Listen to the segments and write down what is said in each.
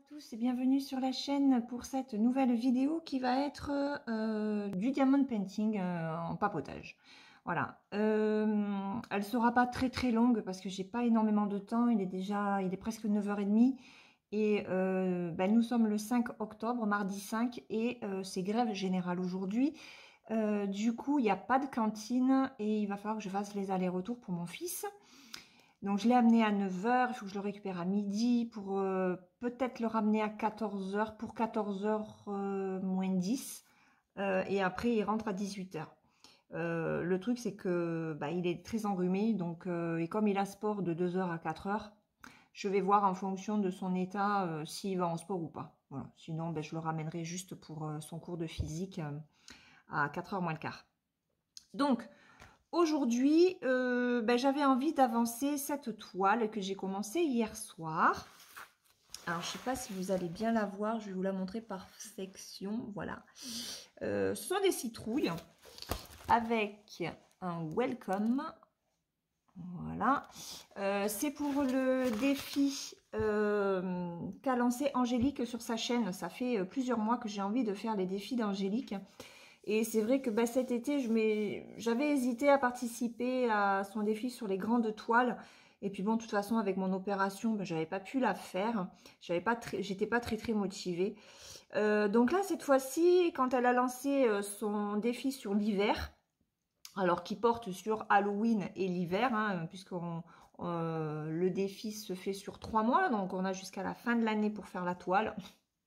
Tous et bienvenue sur la chaîne pour cette nouvelle vidéo qui va être du diamond painting en papotage. Voilà, elle sera pas très longue parce que j'ai pas énormément de temps, il est presque 9h30 et nous sommes le 5 octobre, mardi 5 et c'est grève générale aujourd'hui. Du coup, il n'y a pas de cantine et il va falloir que je fasse les allers-retours pour mon fils. Donc je l'ai amené à 9h, il faut que je le récupère à midi pour peut-être le ramener à 14h pour 14h moins 10. Et après il rentre à 18h. Le truc c'est que il est très enrhumé, donc et comme il a sport de 2h à 4h, je vais voir en fonction de son état s'il va en sport ou pas. Voilà. Sinon je le ramènerai juste pour son cours de physique à 4h moins le quart. Donc aujourd'hui, j'avais envie d'avancer cette toile que j'ai commencée hier soir. Alors, je ne sais pas si vous allez bien la voir, je vais vous la montrer par section. Voilà. Ce sont des citrouilles avec un welcome. Voilà. C'est pour le défi qu'a lancé Angélique sur sa chaîne. Ça fait plusieurs mois que j'ai envie de faire les défis d'Angélique. Et c'est vrai que cet été, j'avais hésité à participer à son défi sur les grandes toiles. Et puis bon, de toute façon, avec mon opération, j'avais pas pu la faire. J'étais pas très motivée. Donc là, cette fois-ci, quand elle a lancé son défi sur l'hiver, alors qui porte sur Halloween et l'hiver, hein, le défi se fait sur 3 mois, donc on a jusqu'à la fin de l'année pour faire la toile,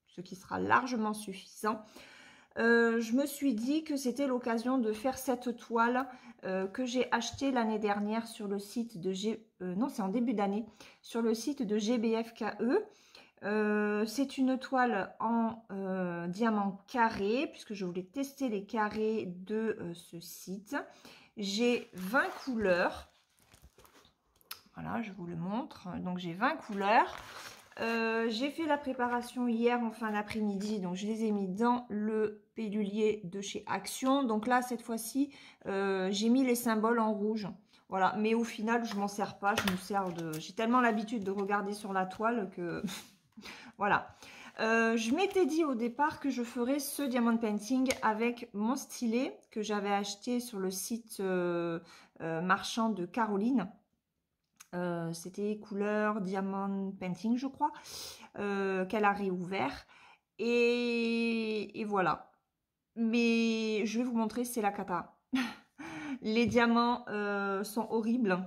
ce qui sera largement suffisant. Je me suis dit que c'était l'occasion de faire cette toile que j'ai achetée l'année dernière sur le site de non, c'est en début d'année, sur le site de GBFKE. C'est une toile en diamant carré, puisque je voulais tester les carrés de ce site. J'ai 20 couleurs. Voilà, je vous le montre. Donc j'ai 20 couleurs. J'ai fait la préparation hier en fin d'après-midi, donc je les ai mis dans le pellulier de chez Action. Donc là, cette fois-ci, j'ai mis les symboles en rouge. Voilà, mais au final, je m'en sers pas. J'ai tellement l'habitude de regarder sur la toile que voilà. Je m'étais dit au départ que je ferais ce diamond painting avec mon stylet que j'avais acheté sur le site marchand de Caroline. C'était couleur diamond painting, je crois, qu'elle a réouvert. Et voilà. Mais je vais vous montrer, c'est la cata. Les diamants sont horribles.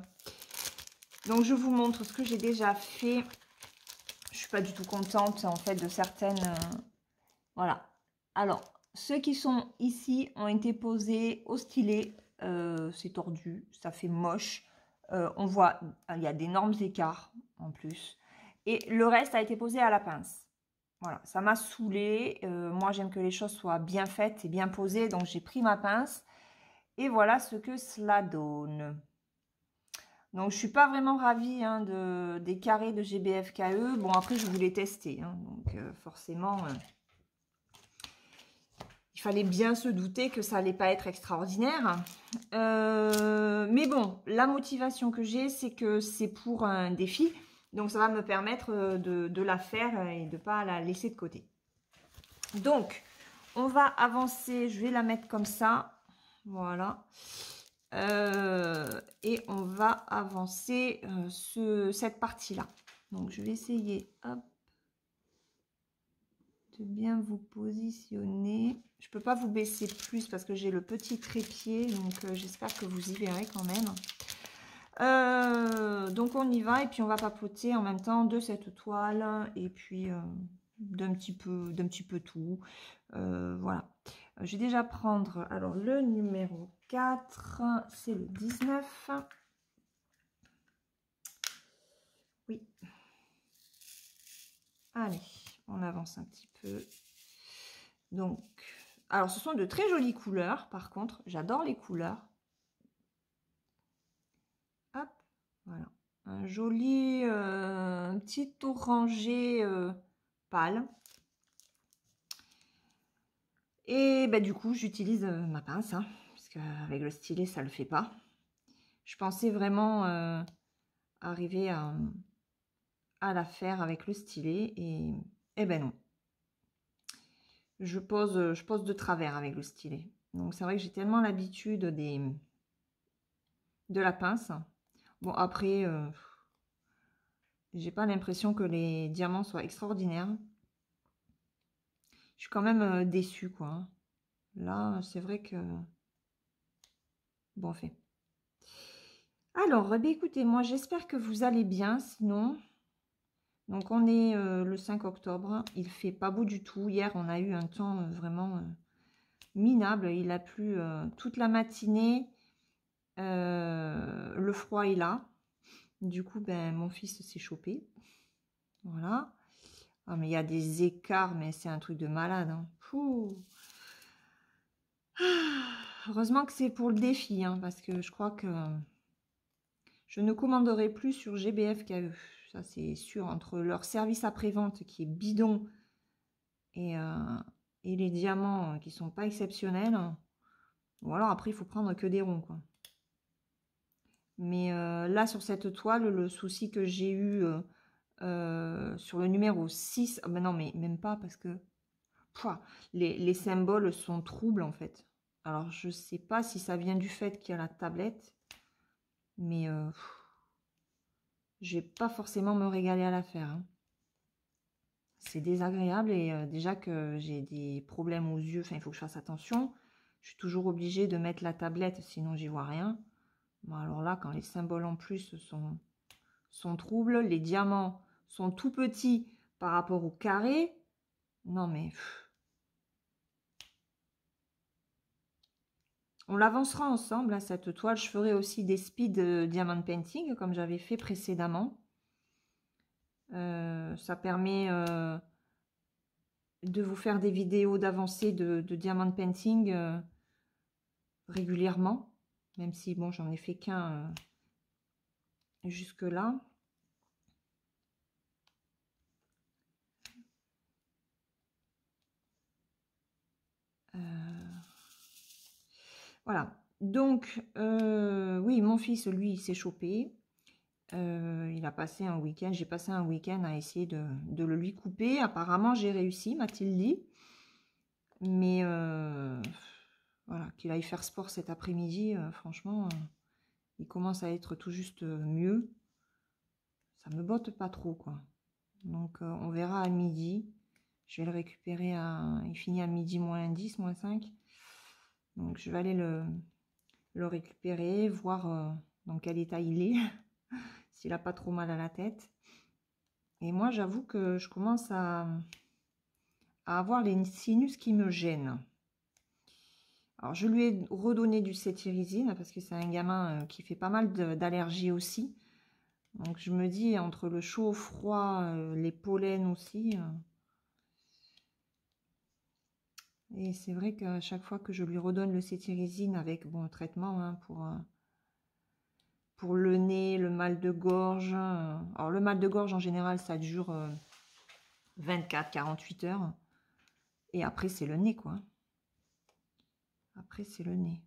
Donc je vous montre ce que j'ai déjà fait. Je suis pas du tout contente en fait de certaines. Voilà. Alors, ceux qui sont ici ont été posés au stylet. C'est tordu, ça fait moche. On voit, il y a d'énormes écarts en plus. Et le reste a été posé à la pince. Voilà, ça m'a saoulée. Moi, j'aime que les choses soient bien faites et bien posées. Donc, j'ai pris ma pince. Et voilà ce que cela donne. Donc, je suis pas vraiment ravie des carrés de GBFKE. Bon, après, je voulais tester. Donc, forcément, il fallait bien se douter que ça allait pas être extraordinaire. Mais bon, la motivation que j'ai, c'est que c'est pour un défi. Donc, ça va me permettre de la faire et de pas la laisser de côté. Donc, on va avancer. Je vais la mettre comme ça. Voilà. Et on va avancer cette partie-là. Donc, je vais essayer, hop, de bien vous positionner. Je peux pas vous baisser plus parce que j'ai le petit trépied, donc j'espère que vous y verrez quand même. Donc on y va et puis on va papoter en même temps de cette toile et puis d'un petit peu tout. Voilà. Je vais déjà prendre alors le numéro 4, c'est le 19. Oui. Allez, on avance un petit peu. Donc, alors ce sont de très jolies couleurs, par contre, j'adore les couleurs. Hop, voilà. Un joli petit orangé pâle. Et du coup, j'utilise ma pince, parce qu'avec le stylet, ça le fait pas. Je pensais vraiment arriver à la faire avec le stylet, et Eh ben non. Je pose de travers avec le stylet. Donc c'est vrai que j'ai tellement l'habitude de la pince. Bon après, j'ai pas l'impression que les diamants soient extraordinaires. Je suis quand même déçue quoi, hein. Là, c'est vrai que... Bon fait. Alors, eh bien, écoutez, moi j'espère que vous allez bien, sinon... Donc on est le 5 octobre, il fait pas beau du tout. Hier, on a eu un temps vraiment minable. Il a plu toute la matinée. Le froid est là. Du coup, ben, mon fils s'est chopé. Voilà. Ah, mais il y a des écarts, mais c'est un truc de malade, hein. Heureusement que c'est pour le défi, hein, parce que je crois que je ne commanderai plus sur GBF KE. Ça, c'est sûr. Entre leur service après-vente qui est bidon et les diamants qui sont pas exceptionnels. Ou alors, après, il faut prendre que des ronds, quoi. Mais là, sur cette toile, le souci que j'ai eu sur le numéro 6, ben non, mais même pas parce que les symboles sont troubles, en fait. Alors, je sais pas si ça vient du fait qu'il y a la tablette, mais je vais pas forcément me régaler à la faire, hein. C'est désagréable et déjà que j'ai des problèmes aux yeux, enfin, il faut que je fasse attention. Je suis toujours obligée de mettre la tablette, sinon j'y vois rien. Bon, alors là, quand les symboles en plus sont troubles, les diamants sont tout petits par rapport au carré. Non mais... On l'avancera ensemble, hein, cette toile. Je ferai aussi des speed diamond painting, comme j'avais fait précédemment. Ça permet de vous faire des vidéos d'avancée de diamond painting régulièrement. Même si, bon, j'en ai fait qu'un jusque-là. Voilà. Donc, oui, mon fils, lui, il s'est chopé. Il a passé un week-end. J'ai passé un week-end à essayer de le lui couper. Apparemment, j'ai réussi, m'a-t-il dit. Mais voilà, qu'il aille faire sport cet après-midi, franchement, il commence à être tout juste mieux. Ça me botte pas trop, quoi. Donc, on verra à midi. Je vais le récupérer à... Il finit à midi moins 10, moins 5. Donc, je vais aller le récupérer, voir dans quel état il est, s'il n'a pas trop mal à la tête. Et moi, j'avoue que je commence à avoir les sinus qui me gênent. Alors, je lui ai redonné du cétirizine parce que c'est un gamin qui fait pas mal d'allergies aussi. Donc, je me dis, entre le chaud, froid, les pollens aussi. Et c'est vrai qu'à chaque fois que je lui redonne le cétirizine avec bon traitement hein, pour le nez, le mal de gorge. Alors, le mal de gorge, en général, ça dure 24-48 heures. Et après, c'est le nez, quoi. Après, c'est le nez.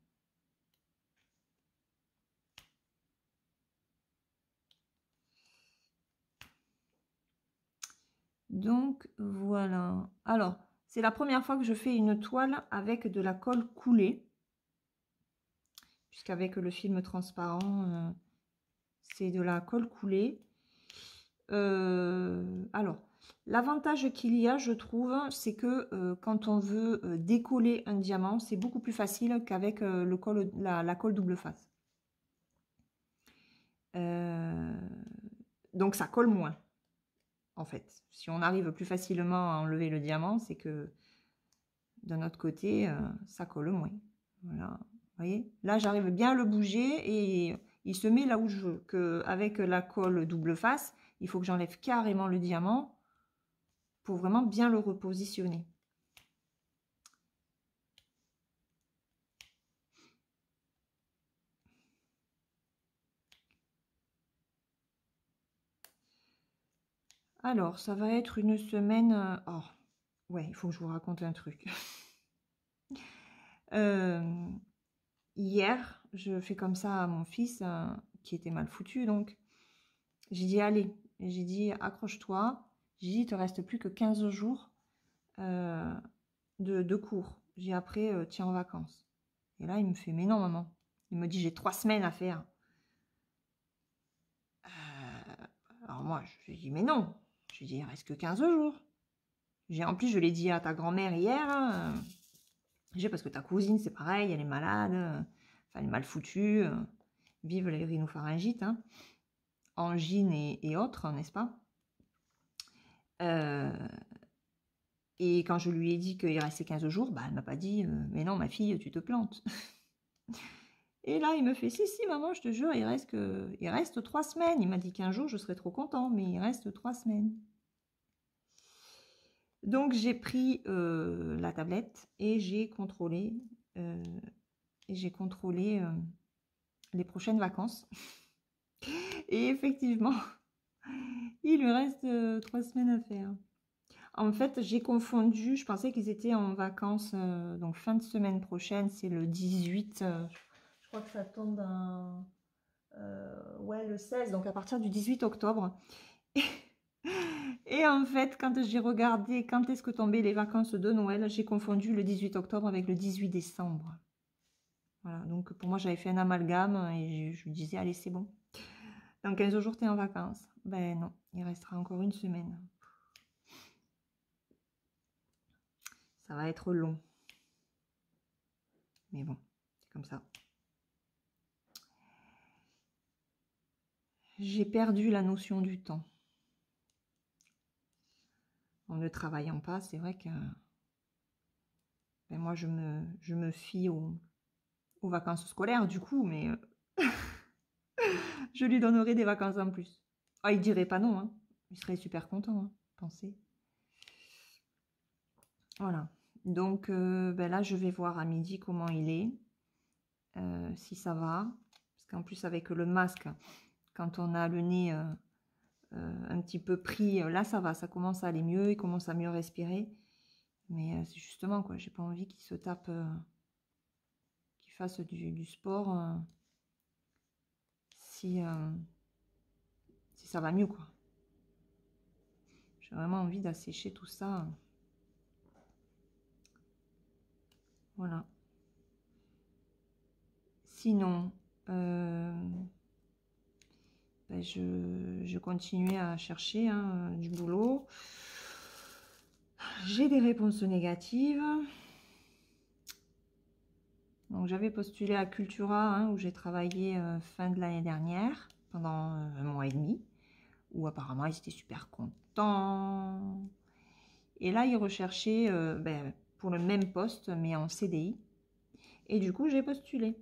Donc, voilà. Alors, c'est la première fois que je fais une toile avec de la colle coulée. Puisqu'avec le film transparent, c'est de la colle coulée. Alors, l'avantage qu'il y a, je trouve, c'est que quand on veut décoller un diamant, c'est beaucoup plus facile qu'avec la colle double face. Donc, ça colle moins. En fait, si on arrive plus facilement à enlever le diamant, c'est que d'un autre côté, ça colle moins. Voilà, vous voyez. Là, j'arrive bien à le bouger et il se met là où je veux. Avec la colle double face, il faut que j'enlève carrément le diamant pour vraiment bien le repositionner. Alors, ça va être une semaine... Oh, ouais, il faut que je vous raconte un truc. Hier, je fais comme ça à mon fils, qui était mal foutu, donc j'ai dit, allez, j'ai dit, accroche-toi. J'ai dit, il te reste plus que 15 jours de cours. J'ai après, tu es en vacances. Et là, il me fait, mais non, maman. Il me dit, j'ai 3 semaines à faire. Alors moi, je lui ai dit, mais non. Je lui ai dit, il reste que 15 jours. En plus, je l'ai dit à ta grand-mère hier. Hein, parce que ta cousine, c'est pareil, elle est malade. Enfin, elle est mal foutue. Vive les rhinopharyngites. Hein, angine et autres, n'est-ce pas? Et quand je lui ai dit qu'il restait 15 jours, bah, elle m'a pas dit mais non, ma fille, tu te plantes. Et là, il me fait si, maman, je te jure, il reste 3 semaines. Il m'a dit qu'un jour, je serais trop content, mais il reste 3 semaines. Donc, j'ai pris la tablette et j'ai contrôlé, les prochaines vacances. Et effectivement, il lui reste 3 semaines à faire. En fait, j'ai confondu, je pensais qu'ils étaient en vacances, donc fin de semaine prochaine, c'est le 18, je crois que ça tombe ouais, le 16, donc à partir du 18 octobre. Et en fait, quand j'ai regardé quand est-ce que tombaient les vacances de Noël, j'ai confondu le 18 octobre avec le 18 décembre. Voilà, donc pour moi, j'avais fait un amalgame et je me disais, allez, c'est bon. Dans 15 jours, tu es en vacances. Ben non, il restera encore une semaine. Ça va être long. Mais bon, c'est comme ça. J'ai perdu la notion du temps. En ne travaillant pas, c'est vrai que ben moi, je me fie aux vacances scolaires, du coup, mais je lui donnerai des vacances en plus. Ah, il dirait pas non, hein. Il serait super content, hein, pensez. Voilà. Donc, ben là, je vais voir à midi comment il est, si ça va. Parce qu'en plus, avec le masque, quand on a le nez un petit peu pris, là, ça va, ça commence à aller mieux, il commence à mieux respirer. Mais c'est justement, quoi, j'ai pas envie qu'il se tape, qu'il fasse du sport si ça va mieux, quoi. J'ai vraiment envie d'assécher tout ça. Voilà. Sinon, ben je continuais à chercher du boulot. J'ai des réponses négatives. Donc j'avais postulé à Cultura, où j'ai travaillé fin de l'année dernière, pendant un mois et demi, où apparemment ils étaient super contents. Et là, ils recherchaient pour le même poste, mais en CDI. Et du coup, j'ai postulé.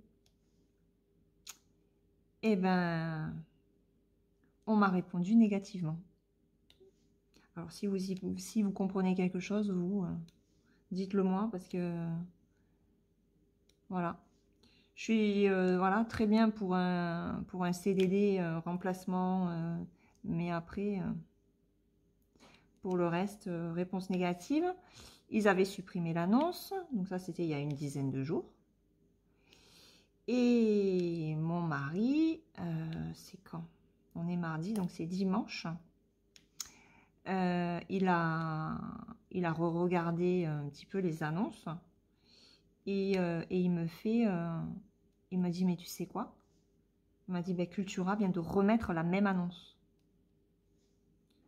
Et ben, on m'a répondu négativement. Alors, si vous comprenez quelque chose, vous, dites-le moi, parce que, voilà. Je suis, voilà, très bien pour un CDD, remplacement, mais après, pour le reste, réponse négative. Ils avaient supprimé l'annonce, donc ça, c'était il y a une dizaine de jours. Et mon mari, c'est quand? On est mardi, donc c'est dimanche. Il a re-regardé un petit peu les annonces et il m'a dit, mais tu sais quoi? Il m'a dit, ben, Cultura vient de remettre la même annonce.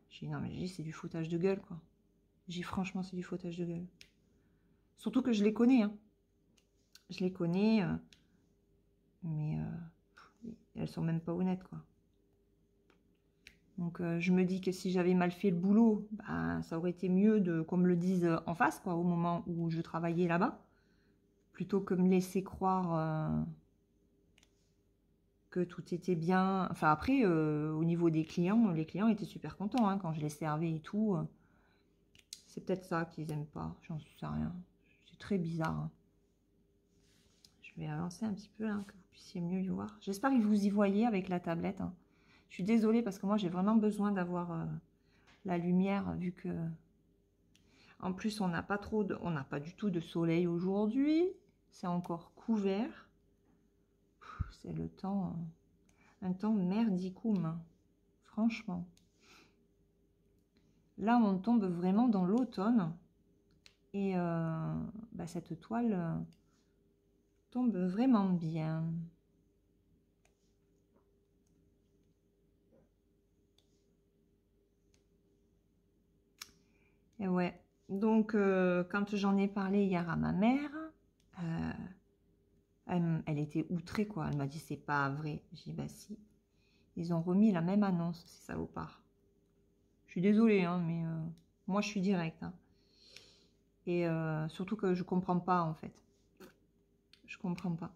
J'ai dit, non, mais c'est du foutage de gueule, quoi. J'ai dit, franchement, c'est du foutage de gueule. Surtout que je les connais, hein. Je les connais, mais elles sont même pas honnêtes, quoi. Donc, je me dis que si j'avais mal fait le boulot, bah, ça aurait été mieux qu'on me le dise en face, quoi, au moment où je travaillais là-bas, plutôt que me laisser croire que tout était bien. Enfin, après, au niveau des clients, les clients étaient super contents, hein, quand je les servais et tout. C'est peut-être ça qu'ils n'aiment pas, j'en sais rien. C'est très bizarre, hein. Je vais avancer un petit peu, là, que vous puissiez mieux y voir. J'espère que vous y voyez avec la tablette, hein. Je suis désolée parce que moi, j'ai vraiment besoin d'avoir la lumière, vu que... En plus, on n'a pas du tout de soleil aujourd'hui. C'est encore couvert. C'est le temps... un temps merdicum, hein. Franchement. là, on tombe vraiment dans l'automne. Et bah, cette toile tombe vraiment bien. Et ouais, donc quand j'en ai parlé hier à ma mère, elle était outrée, quoi. Elle m'a dit, c'est pas vrai. J'ai dit, bah si. Ils ont remis la même annonce, ces salopards. Je suis désolée, hein, mais moi, je suis directe. Hein. Et surtout que je comprends pas, en fait. Je comprends pas.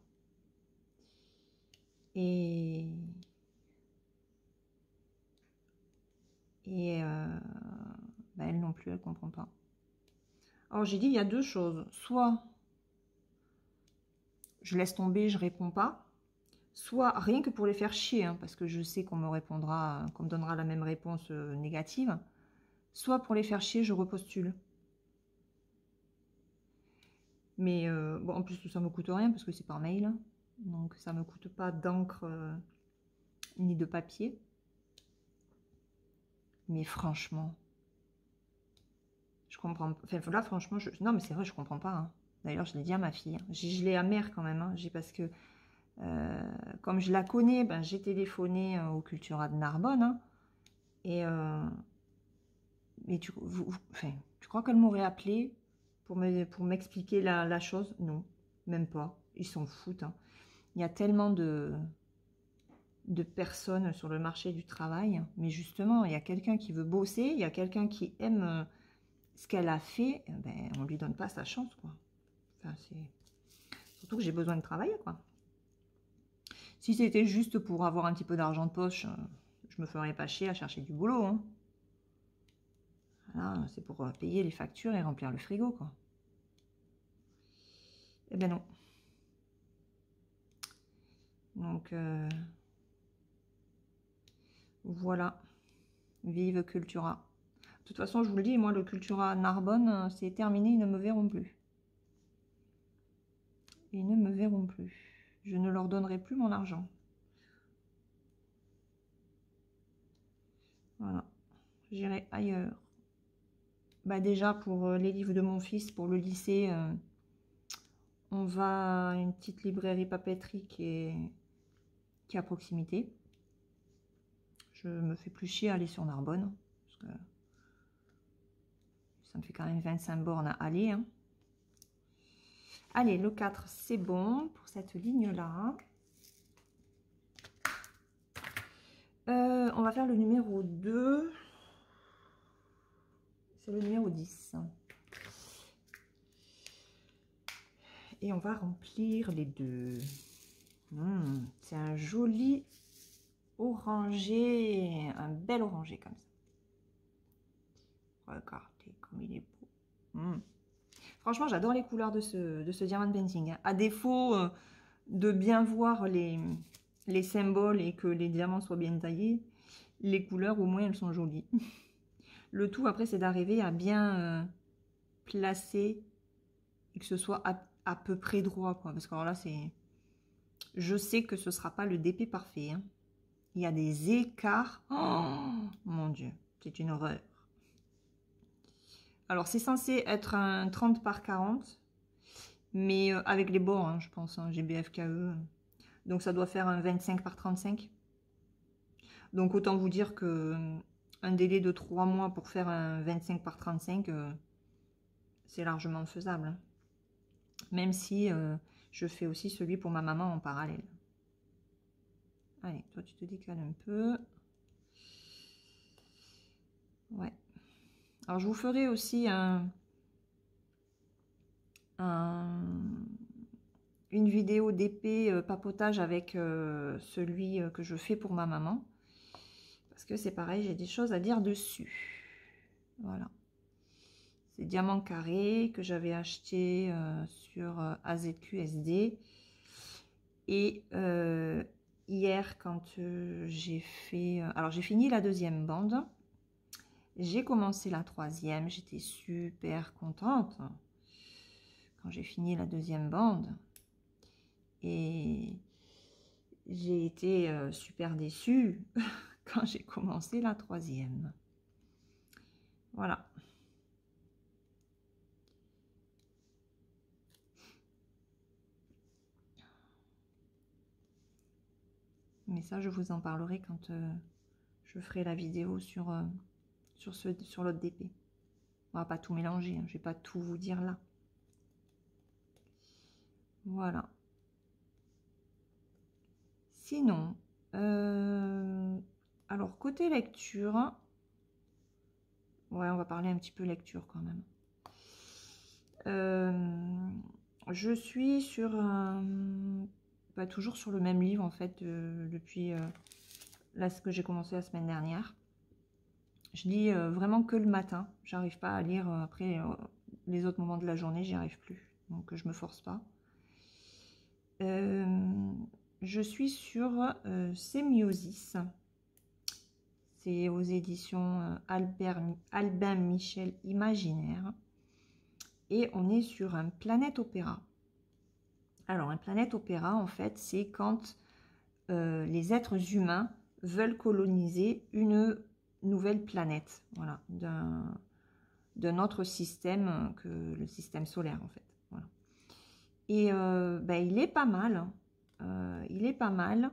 Et bah, elle non plus, elle comprend pas. Alors, j'ai dit, il y a deux choses. Soit je laisse tomber, je réponds pas. Soit rien que pour les faire chier, hein, parce que je sais qu'on me répondra, qu'on me donnera la même réponse négative. Soit pour les faire chier, je repostule. Mais bon, en plus, ça me coûte rien parce que c'est par mail. Donc, ça me coûte pas d'encre ni de papier. Mais franchement, je comprends pas. Enfin, là, franchement, non, mais c'est vrai, je comprends pas. Hein. D'ailleurs, je l'ai dit à ma fille. Hein. Je l'ai amère quand même. Hein. Parce que, comme je la connais, ben, j'ai téléphoné au Cultura de Narbonne. Hein. Et mais enfin, tu crois qu'elle m'aurait appelé pour m'expliquer la chose? Non, même pas. Ils s'en foutent. Hein. Il y a tellement de personnes sur le marché du travail. Mais justement, il y a quelqu'un qui veut bosser, il y a quelqu'un qui aime ce qu'elle a fait. Ben, on lui donne pas sa chance, quoi. Enfin, surtout que j'ai besoin de travailler, quoi. Si c'était juste pour avoir un petit peu d'argent de poche, je me ferais pas chier à chercher du boulot. Hein. Voilà, c'est pour payer les factures et remplir le frigo, quoi. Eh ben non. Donc, voilà. Vive Cultura. De toute façon, je vous le dis, moi, le Cultura Narbonne, c'est terminé, ils ne me verront plus. Ils ne me verront plus. Je ne leur donnerai plus mon argent. Voilà. J'irai ailleurs. Bah déjà, pour les livres de mon fils, pour le lycée, on va à une petite librairie papeterie qui est à proximité. Je me fais plus chier à aller sur Narbonne. Parce que ça me fait quand même 25 bornes à aller. Hein. Allez, le 4, c'est bon pour cette ligne-là. On va faire le numéro 2. C'est le numéro 10. Et on va remplir les deux. C'est un joli orangé, un bel orangé comme ça. Regardez comme il est beau. Franchement, j'adore les couleurs de ce Diamond Painting. Hein. À défaut de bien voir les symboles et que les diamants soient bien taillés, les couleurs, au moins, elles sont jolies. Le tout, après, c'est d'arriver à bien placer et que ce soit à peu près droit. Quoi. Parce que alors là, c'est... Je sais que ce ne sera pas le DP parfait. Hein. Il y a des écarts. Oh, mon Dieu, c'est une horreur. Alors, c'est censé être un 30 par 40. Mais avec les bords, hein, je pense, hein, GBFKE. Donc, ça doit faire un 25 par 35. Donc, autant vous dire que un délai de 3 mois pour faire un 25 par 35, c'est largement faisable. Hein. Même si je fais aussi celui pour ma maman en parallèle. Allez, toi, tu te décales un peu. Ouais. Alors, je vous ferai aussi une vidéo d'épée papotage avec celui que je fais pour ma maman. Parce que c'est pareil, j'ai des choses à dire dessus. Voilà. C'est diamant carré que j'avais acheté sur AZQSD. Et hier, quand j'ai fait... alors, j'ai fini la deuxième bande. J'ai commencé la troisième. J'étais super contente quand j'ai fini la deuxième bande. Et j'ai été super déçue quand j'ai commencé la troisième. Voilà. Mais ça, je vous en parlerai quand je ferai la vidéo sur l'autre DP. On va pas tout mélanger, hein, je vais pas tout vous dire là. Voilà. Sinon, alors côté lecture, ouais, on va parler un petit peu lecture quand même. Je suis sur toujours sur le même livre en fait depuis là ce que j'ai commencé la semaine dernière. Je lis vraiment que le matin. J'arrive pas à lire après les autres moments de la journée, j'y arrive plus. Donc je me force pas. Je suis sur Sémiosis. C'est aux éditions Albin Michel Imaginaire. Et on est sur un planète opéra. Alors, un planète opéra, en fait, c'est quand les êtres humains veulent coloniser une nouvelle planète, voilà, d'un autre système que le système solaire, en fait. Voilà. Et il est pas mal. Il est pas mal.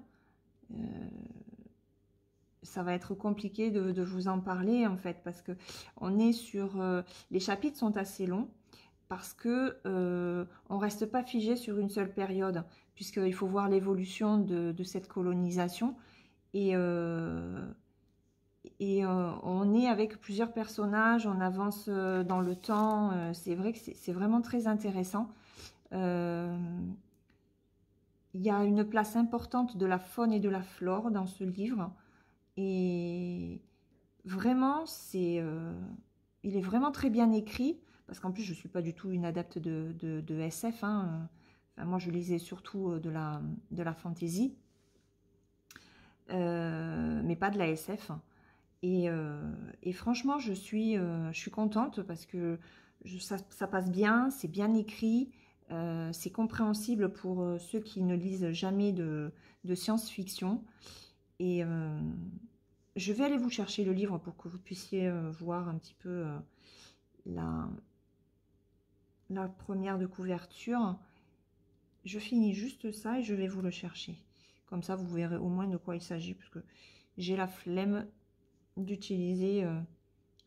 Ça va être compliqué de vous en parler, en fait, parce que on est sur... les chapitres sont assez longs, parce que on reste pas figé sur une seule période, puisqu'il faut voir l'évolution de cette colonisation. Et on est avec plusieurs personnages, on avance dans le temps. C'est vrai que c'est vraiment très intéressant. Il y a une place importante de la faune et de la flore dans ce livre. Et vraiment, il est vraiment très bien écrit. Parce qu'en plus, je ne suis pas du tout une adepte de SF. Hein. Enfin, moi, je lisais surtout de la fantasy. Mais pas de la SF. Et franchement, je suis contente parce que ça passe bien, c'est bien écrit, c'est compréhensible pour ceux qui ne lisent jamais de science-fiction. Et je vais aller vous chercher le livre pour que vous puissiez voir un petit peu la première de couverture. Je finis juste ça et je vais vous le chercher. Comme ça, vous verrez au moins de quoi il s'agit, parce que j'ai la flemme d'utiliser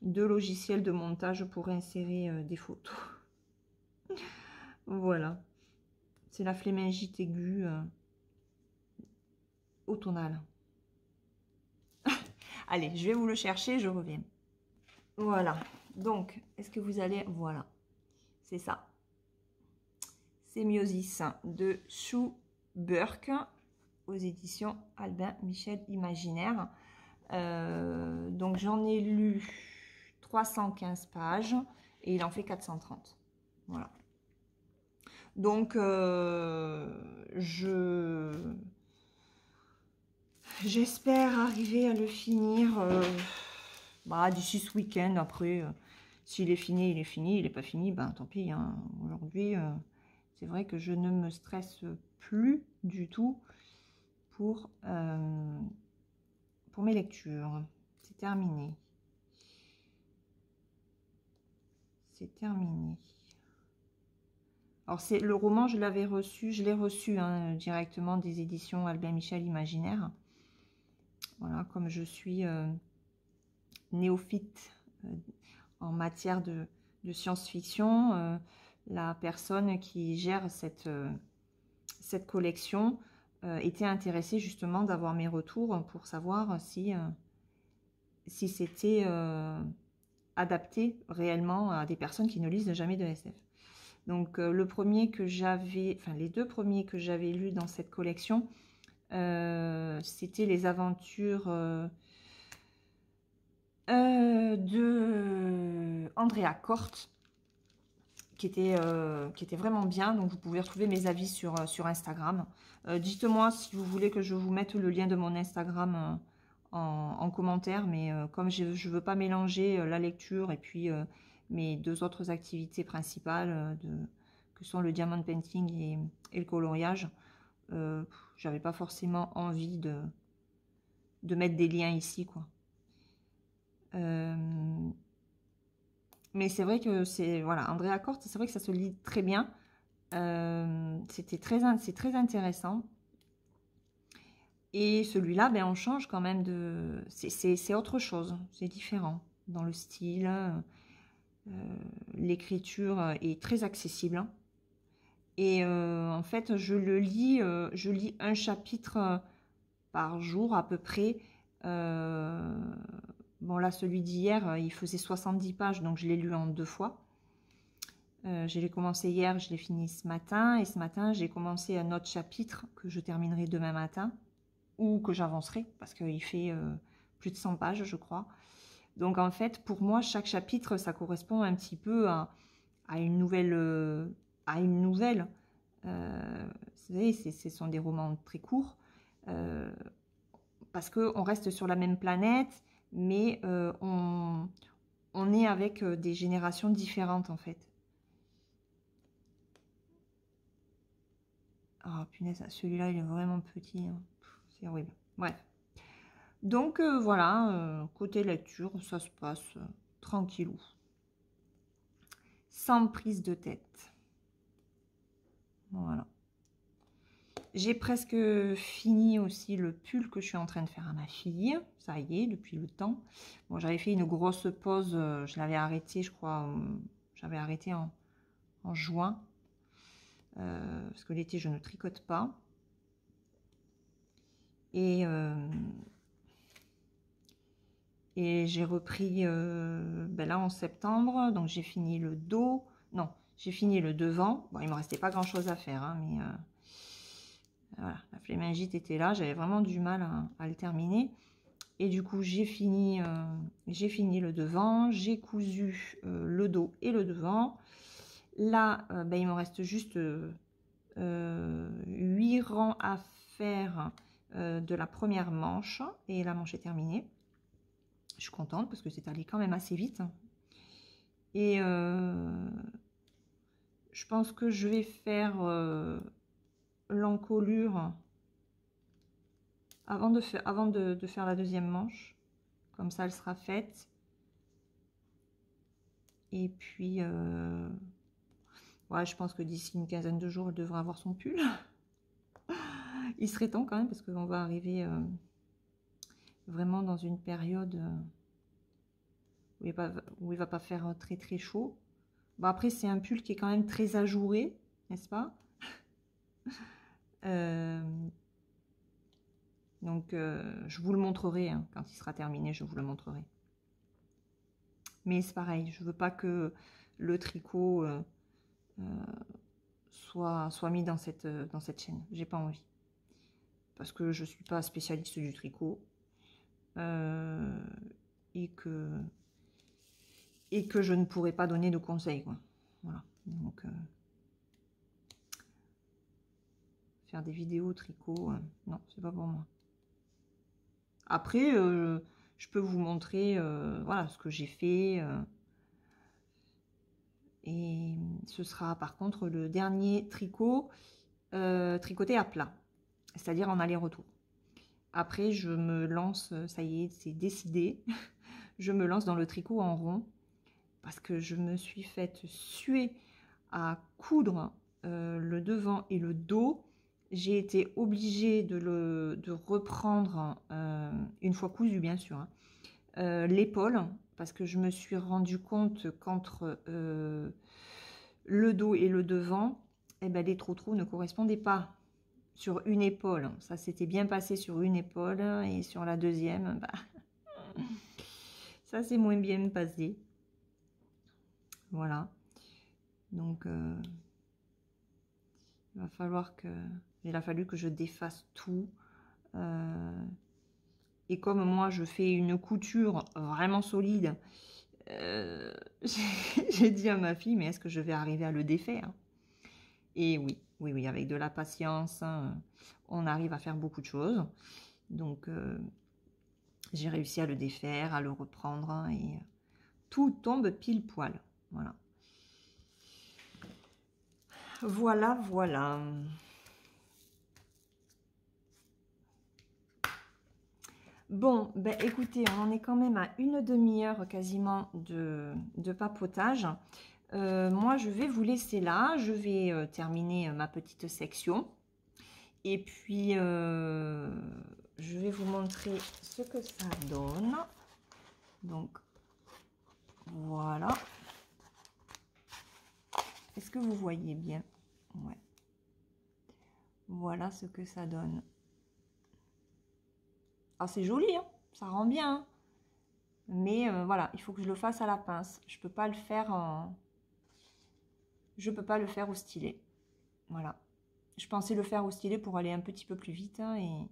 deux logiciels de montage pour insérer des photos. Voilà. C'est la flémingite aiguë automnale. Allez, je vais vous le chercher, je reviens. Voilà. Donc, est-ce que vous allez... Voilà. C'est ça. Sémiosis de Chou Burke aux éditions Albin Michel Imaginaire. Donc, j'en ai lu 315 pages et il en fait 430. Voilà. Donc, j'espère arriver à le finir d'ici ce week-end. Après, s'il est fini, il est fini. Il n'est pas fini, ben tant pis. Hein. Aujourd'hui, c'est vrai que je ne me stresse plus du tout pour mes lectures. C'est terminé. C'est terminé. Alors, le roman, je l'ai reçu hein, directement des éditions Albin Michel Imaginaire. Voilà, comme je suis néophyte en matière de science-fiction, la personne qui gère cette collection était intéressée justement d'avoir mes retours pour savoir si c'était adapté réellement à des personnes qui ne lisent jamais de SF. Donc le premier que j'avais, enfin les deux premiers que j'avais lus dans cette collection, c'était les aventures de Andrea Corte, qui était vraiment bien. Donc vous pouvez retrouver mes avis sur Instagram. Dites-moi si vous voulez que je vous mette le lien de mon Instagram en commentaire, mais comme je ne veux pas mélanger la lecture et puis mes deux autres activités principales que sont le diamond painting et le coloriage, j'avais pas forcément envie de mettre des liens ici, quoi. Mais c'est vrai que c'est... Voilà, Andrea Corte, c'est vrai que ça se lit très bien. C'est très intéressant. Et celui-là, ben, on change quand même de... C'est autre chose, c'est différent dans le style. L'écriture est très accessible. Et en fait, je lis un chapitre par jour à peu près. Bon là, celui d'hier, il faisait 70 pages, donc je l'ai lu en 2 fois. Je l'ai commencé hier, je l'ai fini ce matin. Et ce matin, j'ai commencé un autre chapitre que je terminerai demain matin. Ou que j'avancerai, parce qu'il fait plus de 100 pages, je crois. Donc en fait, pour moi, chaque chapitre, ça correspond un petit peu à une nouvelle. Vous savez, ce sont des romans très courts, parce qu'on reste sur la même planète, mais on est avec des générations différentes, en fait. Ah, punaise, celui-là, il est vraiment petit. Hein. C'est horrible. Bref. Donc, voilà, côté lecture, ça se passe tranquillou. Sans prise de tête. Voilà. J'ai presque fini aussi le pull que je suis en train de faire à ma fille. Ça y est, depuis le temps. Bon, j'avais fait une grosse pause. Je l'avais arrêté, je crois. J'avais arrêté en juin. Parce que l'été, je ne tricote pas. Et j'ai repris ben là en septembre. Donc, j'ai fini le dos. Non, j'ai fini le devant. Bon, il ne me restait pas grand-chose à faire. Hein, mais voilà, la flémingite était là. J'avais vraiment du mal à le terminer. Et du coup, j'ai fini le devant, j'ai cousu le dos et le devant. Là, ben, il me reste juste 8 rangs à faire de la première manche. Et la manche est terminée. Je suis contente parce que c'est allé quand même assez vite. Et je pense que je vais faire l'encolure avant de faire la deuxième manche. Comme ça, elle sera faite. Et puis, ouais, je pense que d'ici une quinzaine de jours, elle devrait avoir son pull. Il serait temps quand même, parce qu'on va arriver vraiment dans une période où il va pas faire très très chaud. Bon, après, c'est un pull qui est quand même très ajouré, n'est-ce pas? Donc, je vous le montrerai, hein, quand il sera terminé, je vous le montrerai. Mais c'est pareil, je veux pas que le tricot soit mis dans cette chaîne. J'ai pas envie. Parce que je suis pas spécialiste du tricot. Et que je ne pourrais pas donner de conseils, quoi. Voilà. Donc, faire des vidéos tricot, non, c'est pas pour moi. Après, je peux vous montrer voilà, ce que j'ai fait. Et ce sera par contre le dernier tricot tricoté à plat, c'est-à-dire en aller-retour. Après, je me lance, ça y est, c'est décidé. Je me lance dans le tricot en rond parce que je me suis faite suer à coudre le devant et le dos. J'ai été obligée de reprendre, une fois cousu bien sûr, hein, l'épaule, parce que je me suis rendu compte qu'entre le dos et le devant, eh ben, les trous ne correspondaient pas sur une épaule. Ça s'était bien passé sur une épaule, et sur la deuxième, bah, ça c'est moins bien passé. Voilà. Donc, il a fallu que je défasse tout. Et comme moi, je fais une couture vraiment solide, j'ai dit à ma fille, mais est-ce que je vais arriver à le défaire? Et oui, avec de la patience, hein, on arrive à faire beaucoup de choses. Donc, j'ai réussi à le défaire, à le reprendre, hein, et tout tombe pile poil. Voilà. Voilà, voilà. Bon, ben écoutez, on en est quand même à une demi-heure quasiment de papotage. Moi, je vais vous laisser là. Je vais terminer ma petite section. Et puis, je vais vous montrer ce que ça donne. Donc, voilà. Est-ce que vous voyez bien? Ouais. Voilà ce que ça donne. Ah, c'est joli, hein, ça rend bien. Hein, mais voilà, il faut que je le fasse à la pince. Je peux pas le faire je peux pas le faire au stylet. Voilà. Je pensais le faire au stylet pour aller un petit peu plus vite. Hein,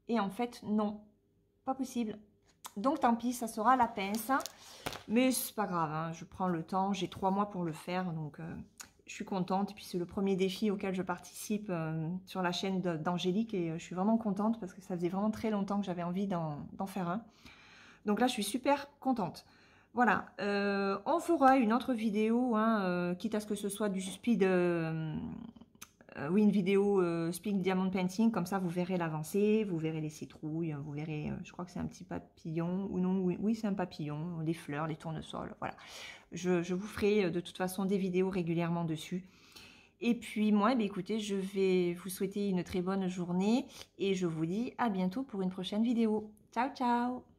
et en fait, non. Pas possible. Donc tant pis, ça sera à la pince. Mais c'est pas grave, hein, je prends le temps. J'ai 3 mois pour le faire. Donc je suis contente. Et puis c'est le premier défi auquel je participe sur la chaîne d'Angélique. Et je suis vraiment contente parce que ça faisait vraiment très longtemps que j'avais envie d'en faire un. Donc là, je suis super contente. Voilà, on fera une autre vidéo, hein, quitte à ce que ce soit du speed, oui, une vidéo speed diamond painting, comme ça vous verrez l'avancée, vous verrez les citrouilles, vous verrez, je crois que c'est un petit papillon, ou non, oui, oui c'est un papillon, les fleurs, les tournesols, voilà. Je vous ferai de toute façon des vidéos régulièrement dessus. Et puis moi, eh bien, écoutez, je vais vous souhaiter une très bonne journée et je vous dis à bientôt pour une prochaine vidéo. Ciao, ciao!